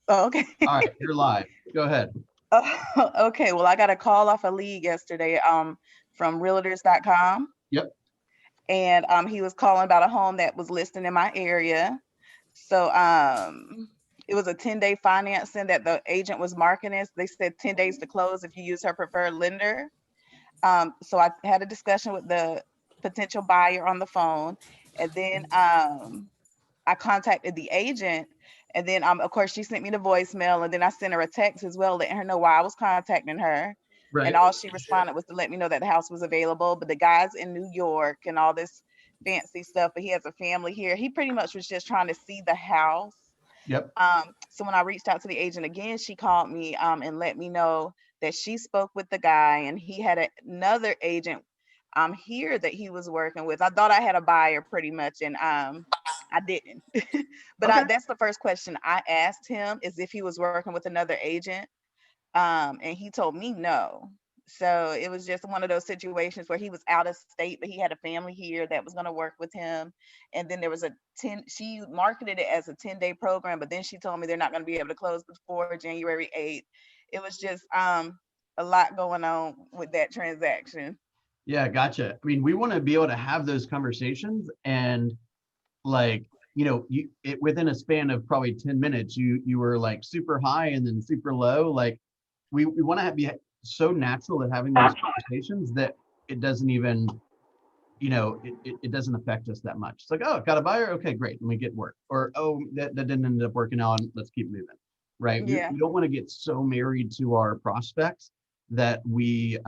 Oh, okay. All right, you're live. Go ahead. Okay. Well, I got a call off a lead yesterday from realtors.com, Yep. and he was calling about a home that was listed in my area. So it was a 10-day financing that the agent was marketing. They said 10 days to close if you use her preferred lender. So I had a discussion with the potential buyer on the phone, and then I contacted the agent, and then of course she sent me the voicemail, and then I sent her a text as well, letting her know why I was contacting her. And Right. all she responded was to let me know that the house was available, but the guy's in New York and all this fancy stuff, but he has a family here. He pretty much was just trying to see the house. Yep. So when I reached out to the agent again, she called me and let me know that she spoke with the guy and he had another agent here that he was working with. I thought I had a buyer pretty much, and I didn't. But Okay. that's the first question I asked him, is if he was working with another agent, and he told me no. So it was just one of those situations where he was out of state, but he had a family here that was going to work with him. And then there was a 10, she marketed it as a 10-day program, but then she told me they're not going to be able to close before January 8th. It was just a lot going on with that transaction. Yeah, gotcha. I mean, we want to be able to have those conversations and like, within a span of probably 10 minutes, you were like super high and then super low. Like we want to be so natural at having those conversations that it doesn't even, it doesn't affect us that much. It's like, oh, got a buyer. Okay, great. Let me get work. Or, oh, that didn't end up working out. Let's keep moving. Right. Yeah. We don't want to get so married to our prospects that we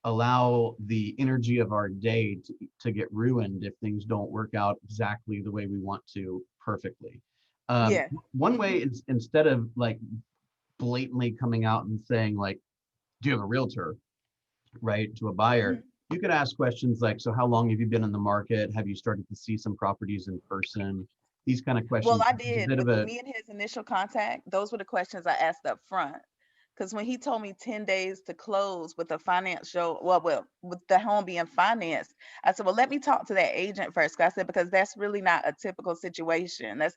allow the energy of our day to get ruined if things don't work out exactly the way we want to perfectly. Yeah. One way is instead of like blatantly coming out and saying like, do you have a realtor? Right, to a buyer, Mhm. you could ask questions like, so how long have you been in the market? Have you started to see some properties in person? These kind of Well, questions. I There's a did bit of with a, me and his initial contact. Those were the questions I asked up front. Because when he told me 10 days to close with the financial, well, with the home being financed, I said, well, let me talk to that agent first. 'Cause I said, because that's really not a typical situation. That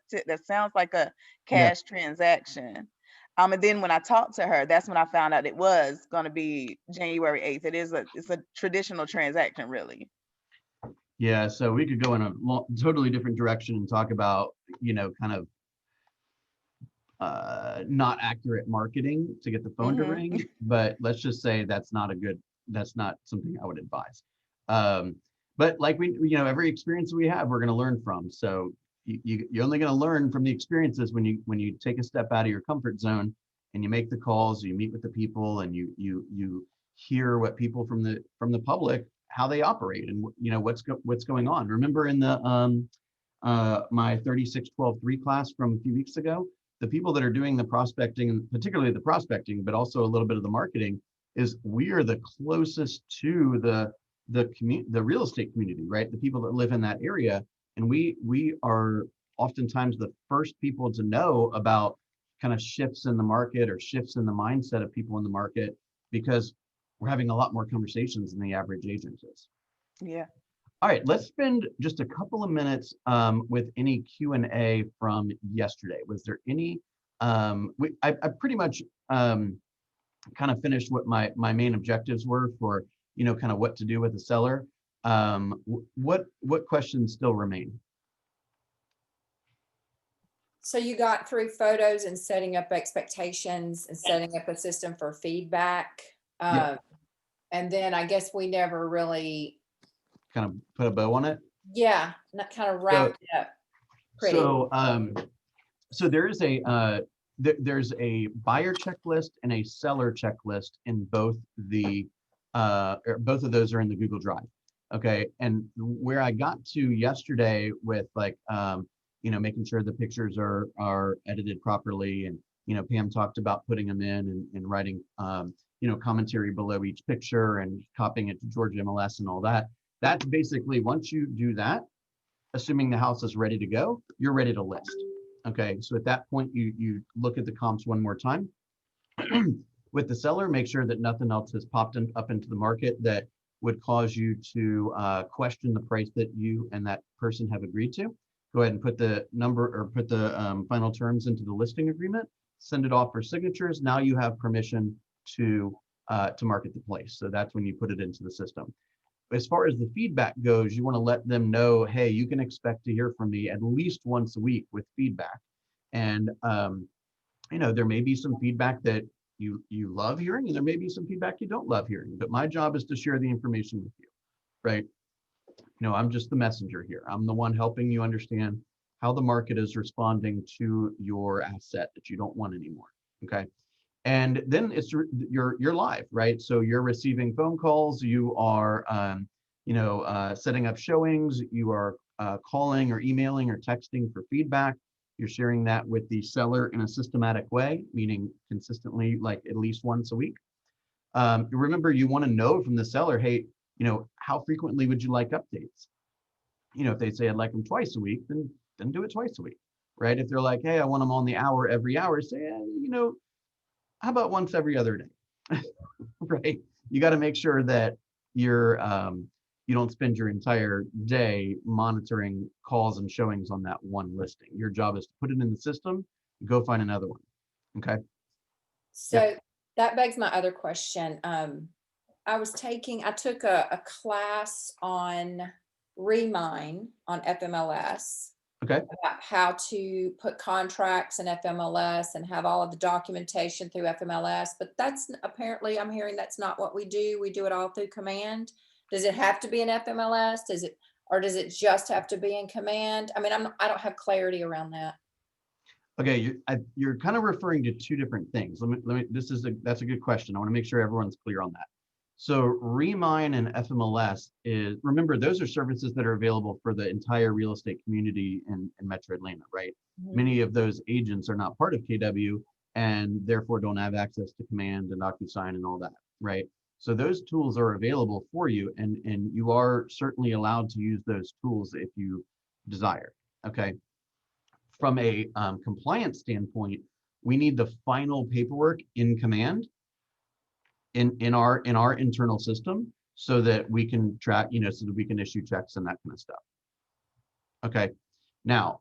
sounds like a yeah, cash transaction. And then when I talked to her, that's when I found out it was going to be January 8th. It's a traditional transaction, really. yeah. So we could go in a totally different direction and talk about, kind of not accurate marketing to get the phone to Hmm. ring. But let's just say that's not something I would advise. Um, but like every experience we have, we're going to learn from. So you're only going to learn from the experiences when you take a step out of your comfort zone and you make the calls, you meet with the people, and you hear what people from the public how they operate and what's going on. Remember in the my 36-12-3 class from a few weeks ago, the people that are doing the prospecting, and particularly the prospecting, but also a little bit of the marketing, is we are the closest to the real estate community, right? The people that live in that area, and we are oftentimes the first people to know about kind of shifts in the market or shifts in the mindset of people in the market because we're having a lot more conversations than the average agent is. Yeah. All right, let's spend just a couple of minutes with any Q&A from yesterday. Was there any, I pretty much kind of finished what my main objectives were for, kind of what to do with the seller. What questions still remain? So you got through photos and setting up expectations and setting up a system for feedback. Yep, Um, and then I guess we never really, kind of put a bow on it. yeah, not kind of So, wrapped it up pretty. so, um, so there's a buyer checklist and a seller checklist in both both of those are in the Google Drive. Okay, and where I got to yesterday with like making sure the pictures are edited properly, and Pam talked about putting them in and writing commentary below each picture and copying it to Georgia MLS and all that. That's basically, once you do that, assuming the house is ready to go, you're ready to list. Okay, so at that point, you look at the comps one more time. With the seller, make sure that nothing else has popped up into the market that would cause you to question the price that you and that person have agreed to. Go ahead and put the number or put the final terms into the listing agreement. send it off for signatures. Now you have permission to market the place. So that's when you put it into the system. As far as the feedback goes, you want to let them know, hey, you can expect to hear from me at least once a week with feedback. And there may be some feedback that you love hearing, and there may be some feedback you don't love hearing. But my job is to share the information with you, right? I'm just the messenger here. I'm the one helping you understand how the market is responding to your asset that you don't want anymore. Okay. And then you're live, right? So you're receiving phone calls, you are setting up showings, you are calling or emailing or texting for feedback. You're sharing that with the seller in a systematic way, meaning consistently, like at least once a week. Remember, you want to know from the seller, hey, how frequently would you like updates? If they say I'd like them twice a week, then do it twice a week, right? If they're like, hey, I want them on the hour every hour, say, how about once every other day, right? You got to make sure that you don't spend your entire day monitoring calls and showings on that one listing. Your job is to put it in the system, go find another one. Okay. So that begs my other question. I took a class on Remine on FMLS. Okay. About how to put contracts in FMLS and have all of the documentation through FMLS, but that's apparently, I'm hearing that's not what we do. We do it all through Command. Does it have to be in FMLS? Does it just have to be in Command? I mean, I don't have clarity around that. Okay, you're kind of referring to two different things. That's a good question. I want to make sure everyone's clear on that. So Remine and FMLS remember, those are services that are available for the entire real estate community in Metro Atlanta, right? Mm-hmm. Many of those agents are not part of KW and therefore don't have access to Command and Docusign and all that, right? So those tools are available for you, and you are certainly allowed to use those tools if you desire, okay? From a compliance standpoint, we need the final paperwork in Command in our internal system so that we can track, so that we can issue checks and that kind of stuff. Okay. Now,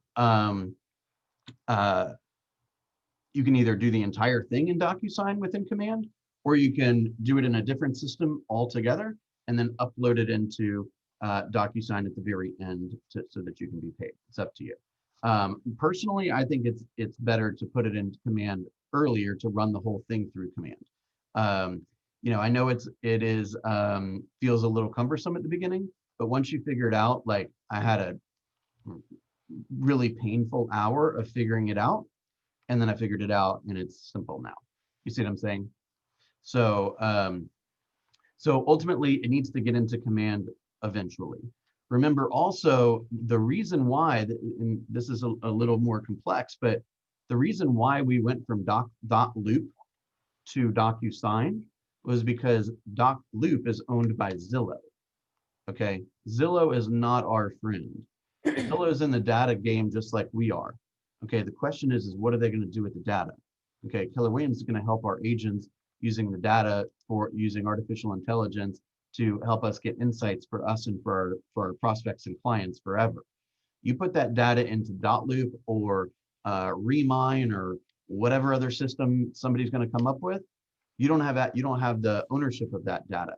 you can either do the entire thing in Docusign within Command, or you can do it in a different system altogether and then upload it into Docusign at the very end so that you can be paid. It's up to you. Personally, I think it's better to put it into Command earlier to run the whole thing through Command. I know it feels a little cumbersome at the beginning, but once you figure it out, like I had a really painful hour of figuring it out, and then I figured it out and it's simple now. You see what I'm saying? So, so ultimately it needs to get into Command eventually. Remember also the reason why, and this is a little more complex, but the reason why we went from .loop to Docusign was because .loop is owned by Zillow. Okay, Zillow is not our friend. Zillow is in the data game just like we are. Okay, the question is what are they going to do with the data? Okay, Keller Williams is going to help our agents using the data for using artificial intelligence to help us get insights for us and for our prospects and clients forever. You put that data into .loop or Remine or whatever other system somebody's going to come up with, you don't have that. You don't have the ownership of that data.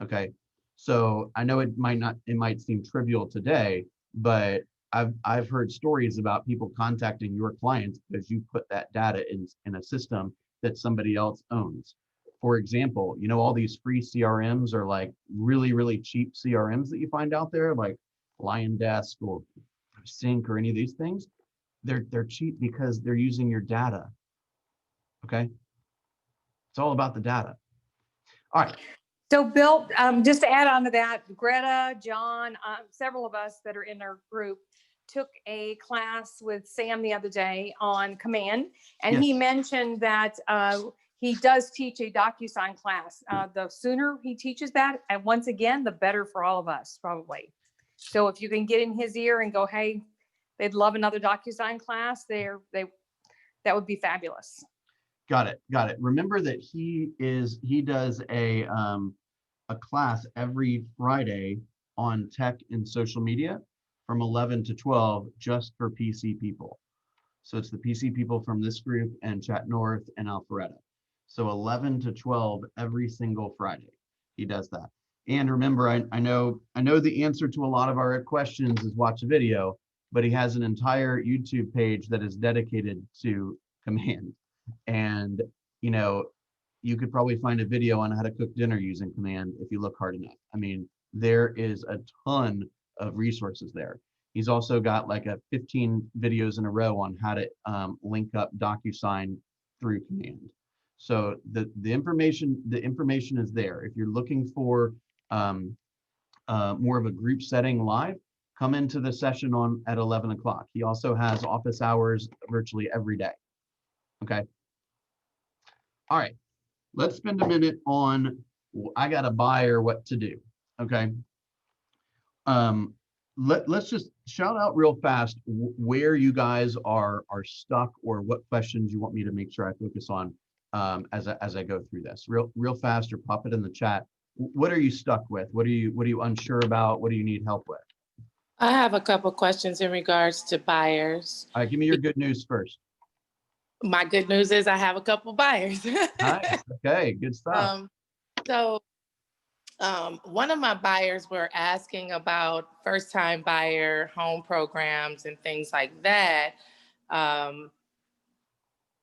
Okay, so I know it might seem trivial today, but I've heard stories about people contacting your clients because you put that data in a system that somebody else owns. For example, all these free CRMs are like really, really cheap CRMs that you find out there, like LionDesk or Sync or any of these things. They're cheap because they're using your data. Okay. It's all about the data. All right. So Bill, just to add on to that, Greta, John, several of us that are in our group took a class with Sam the other day on Command, and he mentioned that he does teach a Docusign class. The sooner he teaches that, and once again, the better for all of us, probably. So if you can get in his ear and go, hey, they'd love another Docusign class, that would be fabulous. Got it. Remember that he does a class every Friday on tech and social media from 11 to 12 just for PC people. So it's the PC people from this group and Chat North and Alpharetta. So 11 to 12 every single Friday. He does that. And remember, I know the answer to a lot of our questions is watch a video, but he has an entire YouTube page that is dedicated to Command. And, you know, you could probably find a video on how to cook dinner using Command if you look hard enough. I mean, there is a ton of resources there. He's also got like a 15 videos in a row on how to link up Docusign through Command. So the information is there. If you're looking for more of a group setting live, come into the session at 11 o'clock. He also has office hours virtually every day. Okay. All right. Let's spend a minute on, I got a buyer, what to do. Okay. Let's just shout out real fast where you guys are stuck, or what questions you want me to make sure I focus on as I go through this real fast, or pop it in the chat. What are you stuck with? What are you unsure about? What do you need help with? I have a couple questions in regards to buyers. All right, give me your good news first. My good news is I have a couple buyers. Nice. Okay, good stuff. One of my buyers were asking about first-time buyer home programs and things like that.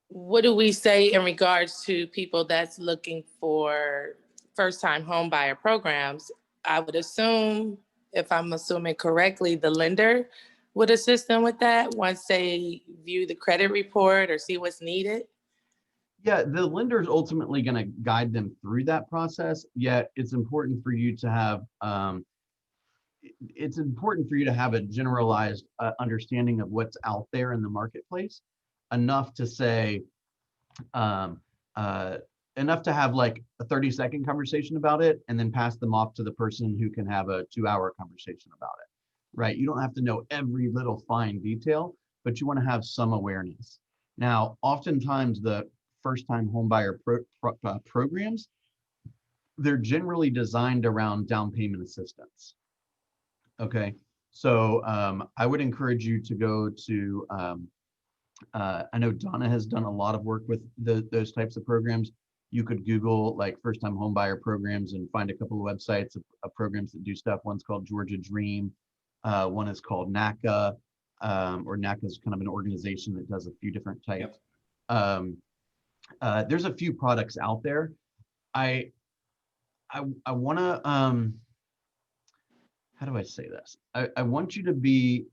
What do we say in regards to people that's looking for first-time home buyer programs? I would assume, if I'm assuming correctly, the lender would assist them with that once they view the credit report or see what's needed. Yeah, the lender is ultimately going to guide them through that process. Yet it's important for you to have a generalized understanding of what's out there in the marketplace, enough to say, enough to have like a 30-second conversation about it, and then pass them off to the person who can have a 2-hour conversation about it. Right? You don't have to know every little fine detail, but you want to have some awareness. Now, oftentimes the first-time homebuyer programs, they're generally designed around down payment assistance. Okay, so I would encourage you to go to, I know Donna has done a lot of work with those types of programs. You could Google like first-time homebuyer programs and find a couple of websites of programs that do stuff. One's called Georgia Dream. One is called NACA, or NACA is kind of an organization that does a few different types. Yep. There's a few products out there. I want to, how do I say this? I want you to be,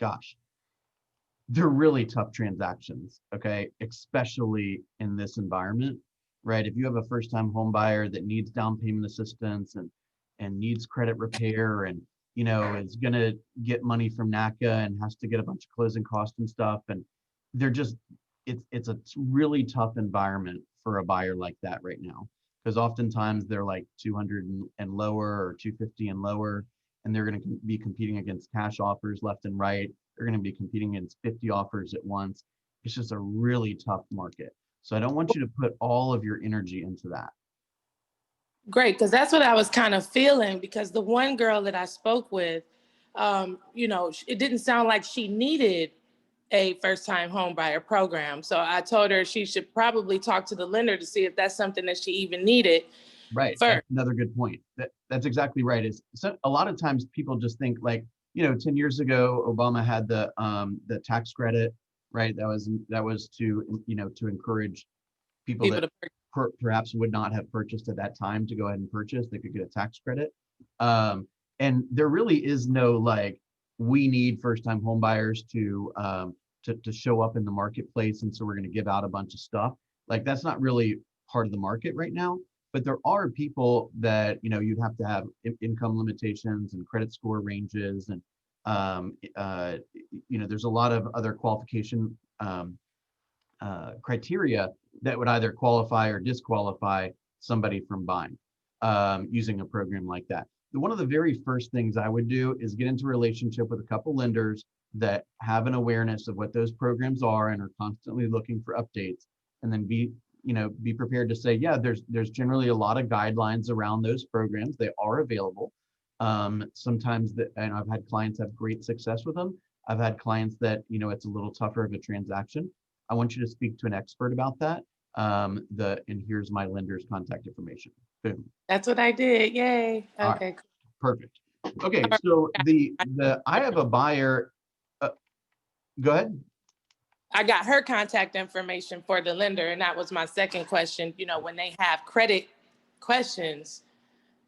gosh, they're really tough transactions, okay? Especially in this environment, right? If you have a first-time home buyer that needs down payment assistance and needs credit repair, and you know is gonna get money from NACA and has to get a bunch of closing costs and stuff, and they're just, it's a really tough environment for a buyer like that right now, because oftentimes they're like 200 and lower, or 250 and lower, and they're going to be competing against cash offers left and right. They're going to be competing against 50 offers at once. It's just a really tough market. So I don't want you to put all of your energy into that. Great, because that's what I was kind of feeling, because the one girl that I spoke with, you know, it didn't sound like she needed a first-time home buyer program. So I told her she should probably talk to the lender to see if that's something that she even needed. Right. That's another good point. That's exactly right. Is so a lot of times people just think like, you know, 10 years ago, Obama had the tax credit, right? That was to, you know, to encourage people that perhaps would not have purchased at that time to go ahead and purchase. They could get a tax credit. And there really is no like, we need first-time home buyers to show up in the marketplace, and so we're going to give out a bunch of stuff. Like that's not really part of the market right now. But there are people that, you know, you'd have to have income limitations and credit score ranges, and you know, there's a lot of other qualification criteria that would either qualify or disqualify somebody from buying using a program like that. One of the very first things I would do is get into a relationship with a couple lenders that have an awareness of what those programs are and are constantly looking for updates, and then be prepared to say, yeah, there's generally a lot of guidelines around those programs. They are available. Sometimes and I've had clients have great success with them. I've had clients that, it's a little tougher of a transaction. I want you to speak to an expert about that. And here's my lender's contact information. Boom. That's what I did. Yay. All right. Okay. Cool. Perfect. Okay, so I have a buyer. Go ahead. I got her contact information for the lender, and that was my second question. When they have credit questions,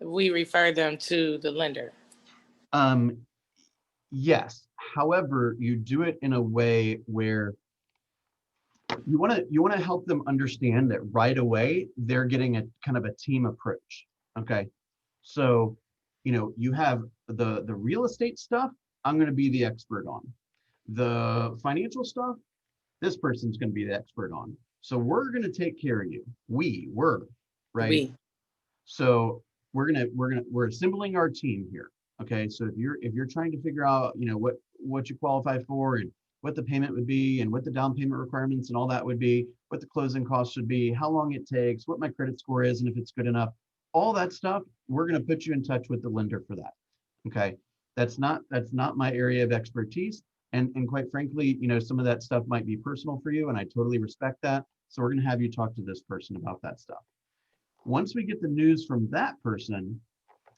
we refer them to the lender. Yes. However, you do it in a way where you want to help them understand that right away they're getting a kind of a team approach. Okay. So, you have the real estate stuff, I'm going to be the expert on. The financial stuff, this person's going to be the expert on. So we're going to take care of you. We're right. So we're assembling our team here. Okay. So if you're trying to figure out, what you qualify for and what the payment would be and what the down payment requirements and all that would be, what the closing costs should be, how long it takes, what my credit score is, and if it's good enough, all that stuff, we're going to put you in touch with the lender for that. Okay. That's not my area of expertise. And quite frankly, some of that stuff might be personal for you, and I totally respect that. So we're going to have you talk to this person about that stuff. Once we get the news from that person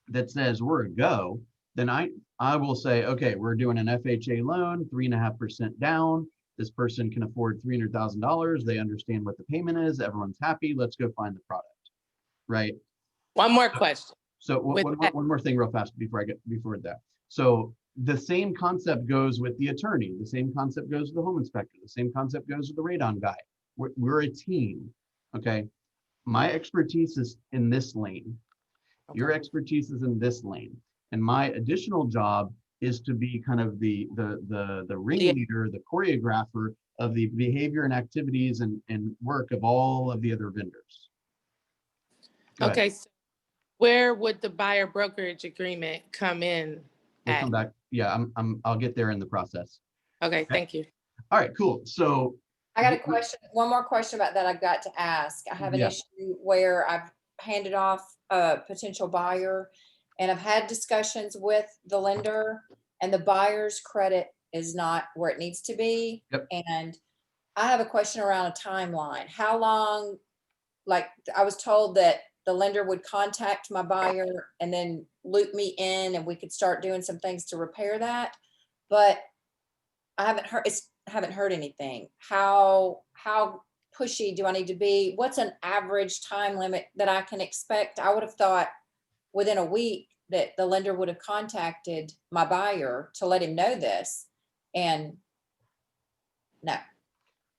that says we're a go, then I will say, okay, we're doing an FHA loan, 3.5% down. This person can afford $300,000. They understand what the payment is. Everyone's happy. Let's go find the product. Right. One more question. So one more thing real fast before that. So the same concept goes with the attorney. The same concept goes with the home inspector. The same concept goes with the radon guy. We're a team. Okay. My expertise is in this lane. Okay. Your expertise is in this lane. And my additional job is to be kind of the ringleader, the choreographer of the behavior and activities and work of all of the other vendors. Okay. So where would the buyer brokerage agreement come in? We'll come back. Yeah, I'll get there in the process. Okay, thank you. All right, cool. So I got a question, one more question about that I've got to ask. I have an issue where I've handed off a potential buyer and I've had discussions with the lender and the buyer's credit is not where it needs to be. Yep. And I have a question around a timeline. How long, like I was told that the lender would contact my buyer and then loop me in and we could start doing some things to repair that. But I haven't heard anything. How pushy do I need to be? What's an average time limit that I can expect? I would have thought within a week that the lender would have contacted my buyer to let him know this. And no.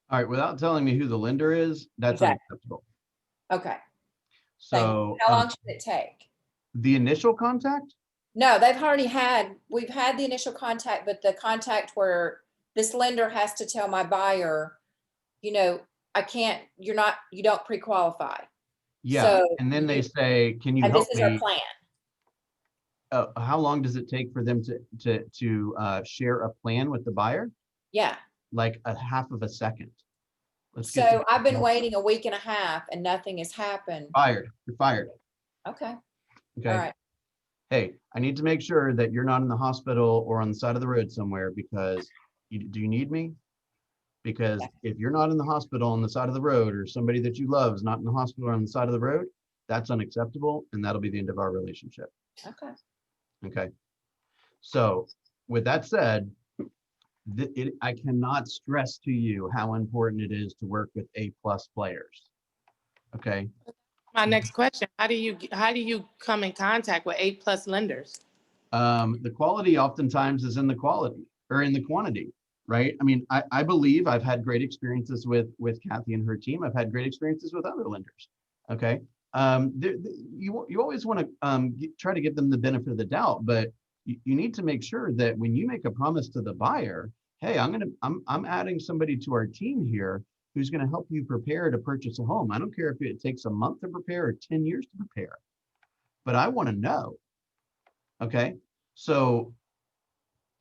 All right, without telling me who the lender is, that's unacceptable. Okay. So how long should it take? The initial contact? No, we've had the initial contact, but the contact where this lender has to tell my buyer, you don't pre-qualify. Yeah, so, and then they say, can you help me? This is our plan. How long does it take for them to share a plan with the buyer? Yeah. Like a half of a second. So I've been waiting a week and a half and nothing has happened. You're fired. Okay. Okay. All right. Hey, I need to make sure that you're not in the hospital or on the side of the road somewhere because do you need me? Because if you're not in the hospital on the side of the road or somebody that you love is not in the hospital or on the side of the road, that's unacceptable. And that'll be the end of our relationship. Okay. Okay. So with that said, I cannot stress to you how important it is to work with A+ players. Okay. My next question, how do you come in contact with A+ lenders? The quality oftentimes is in the quality or in the quantity, right? I mean, I believe I've had great experiences with Kathy and her team. I've had great experiences with other lenders. Okay. You always want to try to give them the benefit of the doubt, but you need to make sure that when you make a promise to the buyer, hey, I'm adding somebody to our team here who's going to help you prepare to purchase a home. I don't care if it takes a month to prepare or 10 years to prepare, but I want to know. Okay. So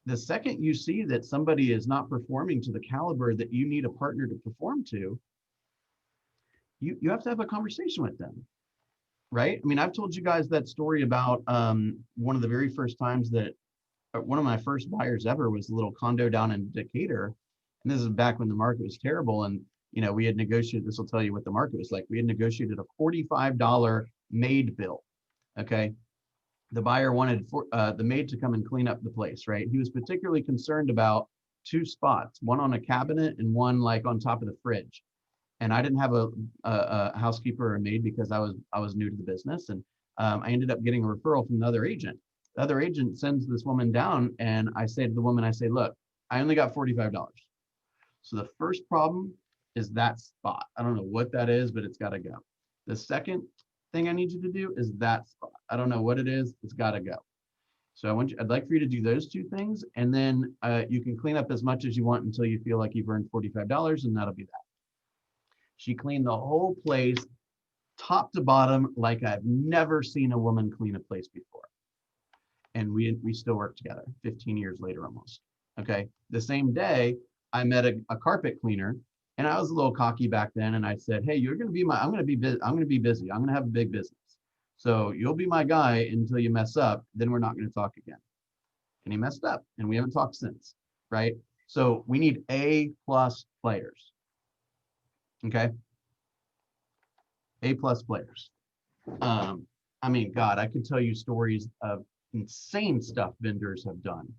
the second you see that somebody is not performing to the caliber that you need a partner to perform to, you have to have a conversation with them. right? I mean, I've told you guys that story about one of the very first times that one of my first buyers ever was a little condo down in Decatur. And this is back when the market was terrible. And, you know, we had negotiated, this will tell you what the market was like. We had negotiated a $45 maid bill. Okay. The buyer wanted the maid to come and clean up the place, right? He was particularly concerned about two spots, one on a cabinet and one like on top of the fridge. And I didn't have a housekeeper or a maid because I was new to the business. And I ended up getting a referral from the other agent. The other agent sends this woman down, and I say to the woman, I say, look, I only got $45. So the first problem is that spot. I don't know what that is, but it's got to go. The second thing I need you to do is that spot. I don't know what it is. It's got to go. So I'd like for you to do those two things, and then you can clean up as much as you want until you feel like you've earned $45, and that'll be that. She cleaned the whole place, top to bottom, like I've never seen a woman clean a place before. And we still work together 15 years later almost. Okay. The same day, I met a carpet cleaner, and I was a little cocky back then. And I said, hey, you're going to be I'm going to be busy. I'm going to have a big business. So you'll be my guy until you mess up. Then we're not going to talk again. And he messed up, and we haven't talked since. Right. So we need A+ players. Okay. A+ players. I mean, God, I could tell you stories of insane stuff vendors have done.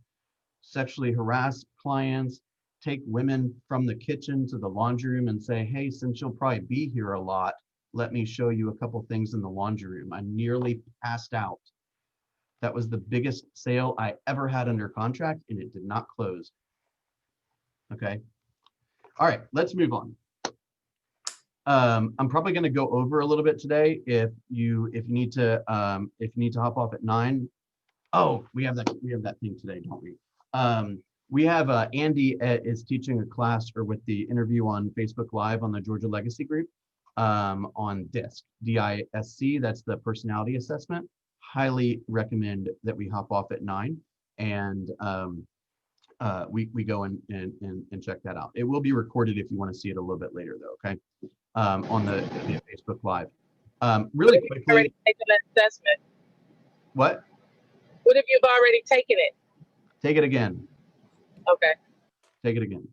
Sexually harass clients, take women from the kitchen to the laundry room and say, hey, since you'll probably be here a lot, let me show you a couple things in the laundry room. I nearly passed out. That was the biggest sale I ever had under contract, and it did not close. Okay. All right, let's move on. I'm probably going to go over a little bit today. If you need to hop off at 9. Oh, we have that thing today, don't we? We have Andy is teaching a class or with the interview on Facebook Live on the Georgia Legacy Group on DISC, D-I-S-C. That's the personality assessment. Highly recommend that we hop off at 9 and we go and check that out. It will be recorded if you want to see it a little bit later, though. Okay, on the Facebook Live. Really quickly. Already taken an assessment. What? What if you've already taken it? Take it again. Okay. Take it again.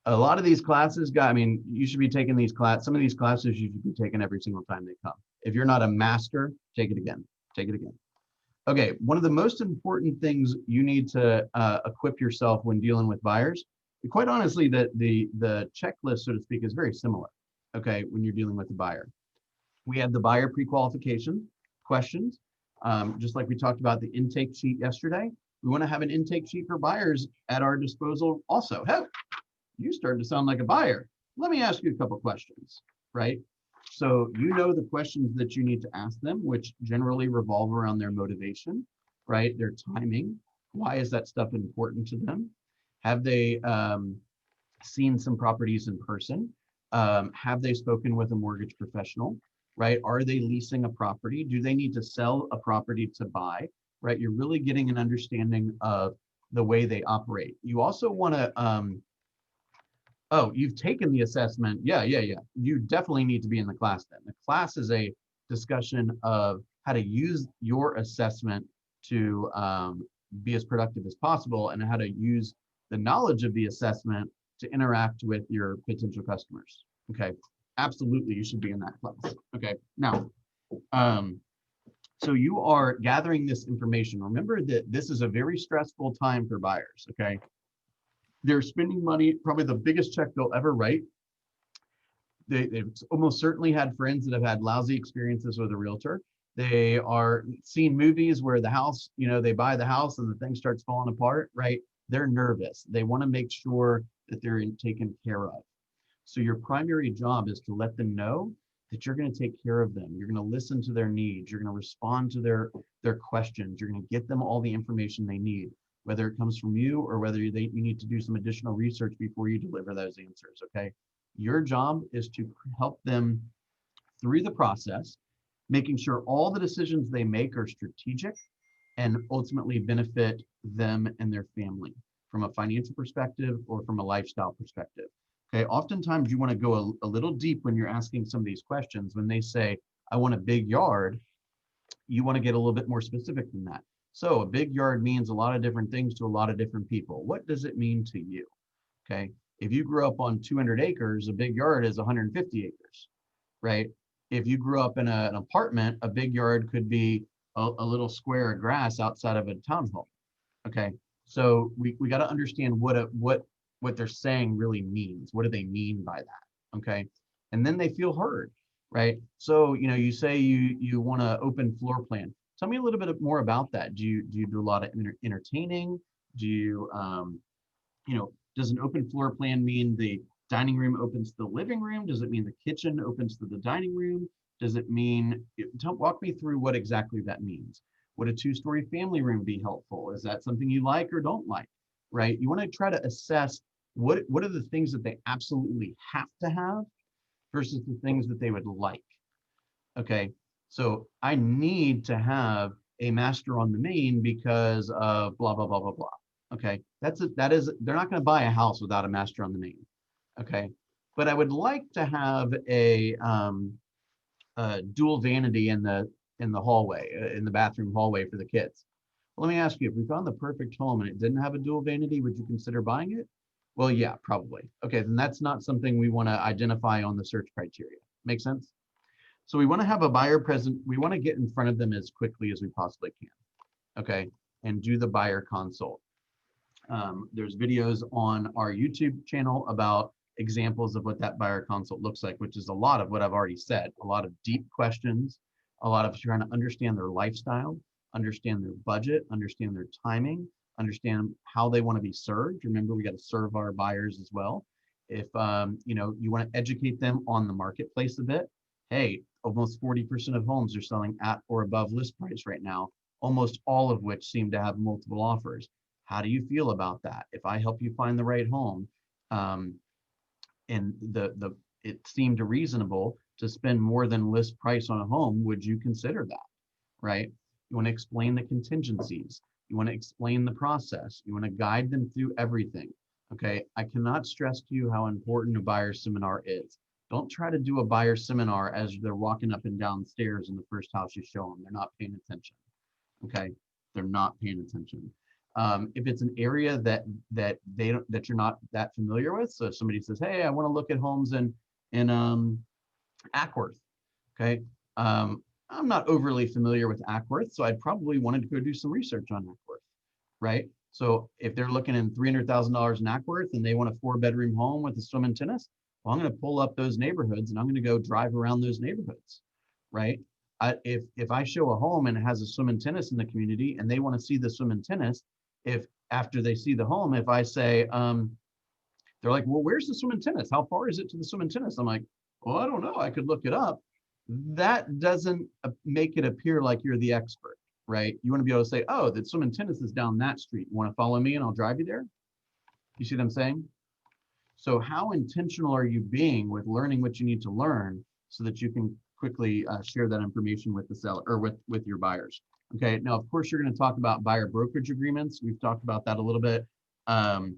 A lot of these classes, I mean, you should be taking these classes. Some of these classes you should be taking every single time they come. If you're not a master, take it again. Take it again. Okay, one of the most important things you need to equip yourself when dealing with buyers, quite honestly, the checklist, so to speak, is very similar. Okay, when you're dealing with a buyer. We have the buyer pre-qualification questions, just like we talked about the intake sheet yesterday. We want to have an intake sheet for buyers at our disposal also. Hey, you started to sound like a buyer. Let me ask you a couple questions, right? So you know the questions that you need to ask them, which generally revolve around their motivation, right? Their timing. Why is that stuff important to them? Have they seen some properties in person? Have they spoken with a mortgage professional, right? Are they leasing a property? Do they need to sell a property to buy, right? You're really getting an understanding of the way they operate. You also want to, oh, you've taken the assessment. Yeah. You definitely need to be in the class then. The class is a discussion of how to use your assessment to be as productive as possible and how to use the knowledge of the assessment to interact with your potential customers. Okay, absolutely, you should be in that class. Okay, now, so you are gathering this information. Remember that this is a very stressful time for buyers. Okay, they're spending money, probably the biggest check they'll ever write. They've almost certainly had friends that have had lousy experiences with a realtor. They are seeing movies where the house, you know, they buy the house and the thing starts falling apart, right? They're nervous. They want to make sure that they're taken care of. So your primary job is to let them know that you're going to take care of them. You're going to listen to their needs. You're going to respond to their questions. You're going to get them all the information they need, whether it comes from you or whether you need to do some additional research before you deliver those answers, okay? Your job is to help them through the process, making sure all the decisions they make are strategic and ultimately benefit them and their family from a financial perspective or from a lifestyle perspective. Okay, oftentimes you want to go a little deep when you're asking some of these questions. When they say, I want a big yard, you want to get a little bit more specific than that. So a big yard means a lot of different things to a lot of different people. What does it mean to you? Okay. If you grew up on 200 acres, a big yard is 150 acres, right? If you grew up in an apartment, a big yard could be a little square of grass outside of a townhome. Okay. So we got to understand what they're saying really means. What do they mean by that? Okay. And then they feel heard, right? So, you say you want to open floor plan. Tell me a little bit more about that. Do you do a lot of entertaining? Do you, does an open floor plan mean the dining room opens to the living room? Does it mean the kitchen opens to the dining room? Does it mean, walk me through what exactly that means. Would a 2-story family room be helpful? Is that something you like or don't like, right? You want to try to assess what are the things that they absolutely have to have versus the things that they would like. Okay, so I need to have a master on the main because of blah, blah, blah, blah, blah. Okay, that is, they're not going to buy a house without a master on the main. Okay, but I would like to have a dual vanity in the hallway, in the bathroom hallway for the kids. Well, let me ask you, if we found the perfect home and it didn't have a dual vanity, would you consider buying it? Well, yeah, probably. Okay, then that's not something we want to identify on the search criteria. Make sense? So we want to have a buyer present. We want to get in front of them as quickly as we possibly can. Okay, and do the buyer consult. There's videos on our YouTube channel about examples of what that buyer consult looks like, which is a lot of what I've already said, a lot of deep questions, a lot of trying to understand their lifestyle, understand their budget, understand their timing, understand how they want to be served. Remember, we got to serve our buyers as well. If you want to educate them on the marketplace a bit, hey, almost 40% of homes are selling at or above list price right now, almost all of which seem to have multiple offers. How do you feel about that? If I help you find the right home, and it seemed reasonable to spend more than list price on a home, would you consider that, right? You want to explain the contingencies. You want to explain the process. You want to guide them through everything, okay? I cannot stress to you how important a buyer seminar is. Don't try to do a buyer seminar as they're walking up and down stairs in the first house you show them. They're not paying attention, okay? They're not paying attention. If it's an area that you're not that familiar with, so if somebody says, "Hey, I want to look at homes in Ackworth," okay, I'm not overly familiar with Ackworth, so I'd probably wanted to go do some research on Ackworth, right? So if they're looking in $300,000 in Ackworth and they want a 4-bedroom home with a swim and tennis, well, I'm going to pull up those neighborhoods and I'm going to go drive around those neighborhoods, right? If I show a home and it has a swim and tennis in the community and they want to see the swim and tennis, if after they see the home, if I say, they're like, well, where's the swim and tennis? How far is it to the swim and tennis? I'm like, well, I don't know. I could look it up. That doesn't make it appear like you're the expert, right? You want to be able to say, oh, the swim and tennis is down that street. You want to follow me and I'll drive you there? You see what I'm saying? So how intentional are you being with learning what you need to learn so that you can quickly share that information with the seller or with your buyers? Okay, now, of course, you're going to talk about buyer brokerage agreements. We've talked about that a little bit on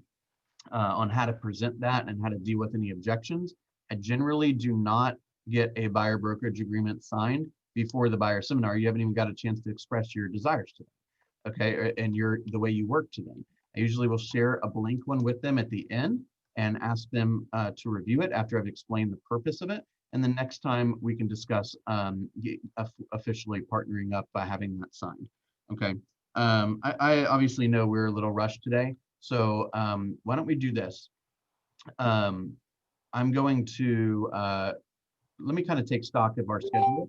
how to present that and how to deal with any objections. I generally do not get a buyer brokerage agreement signed before the buyer seminar. You haven't even got a chance to express your desires to them, okay, and the way you work to them. I usually will share a blank one with them at the end and ask them to review it after I've explained the purpose of it. And the next time we can discuss officially partnering up by having that signed. Okay. I obviously know we're a little rushed today. So why don't we do this? I'm going to, let me kind of take stock of our schedule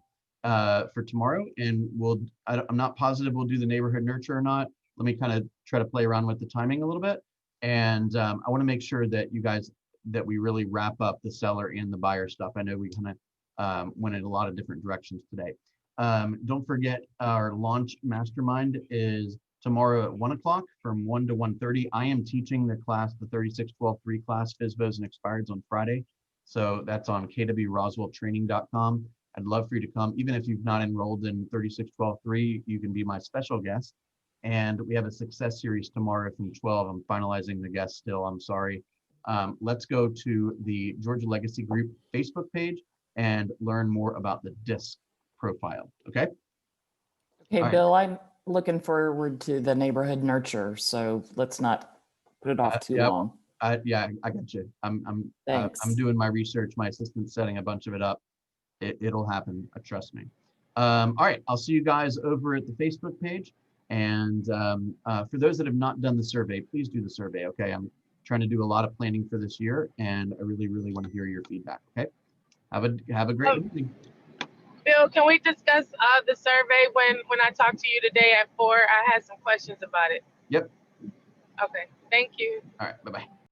for tomorrow. And I'm not positive we'll do the neighborhood nurture or not. Let me kind of try to play around with the timing a little bit. And I want to make sure that that we really wrap up the seller and the buyer stuff. I know we kind of went in a lot of different directions today. Don't forget our launch mastermind is tomorrow at 1 o'clock from 1 to 1:30. I am teaching the class, the 3612-3 class, FSBOs and expireds on Friday. So that's on kwroswelltraining.com. I'd love for you to come. Even if you've not enrolled in 3612-3, you can be my special guest. And we have a success series tomorrow from 12. I'm finalizing the guests still, I'm sorry. Let's go to the Georgia Legacy Group Facebook page and learn more about the DISC profile. Okay. Okay, All right. Bill, I'm looking forward to the neighborhood nurture, so let's not put it off too Yep. long. Yeah, I got you. I'm Thanks. doing my research. My assistant's setting a bunch of it up. It'll happen. Trust me. All right. I'll see you guys over at the Facebook page. And for those that have not done the survey, please do the survey. Okay. I'm trying to do a lot of planning for this year, and I really, really want to hear your feedback. Okay. Have a great evening. Bill, can we discuss the survey when I talked to you today at 4? I had some questions about it. Yep. Okay, thank you. All right. Bye-bye.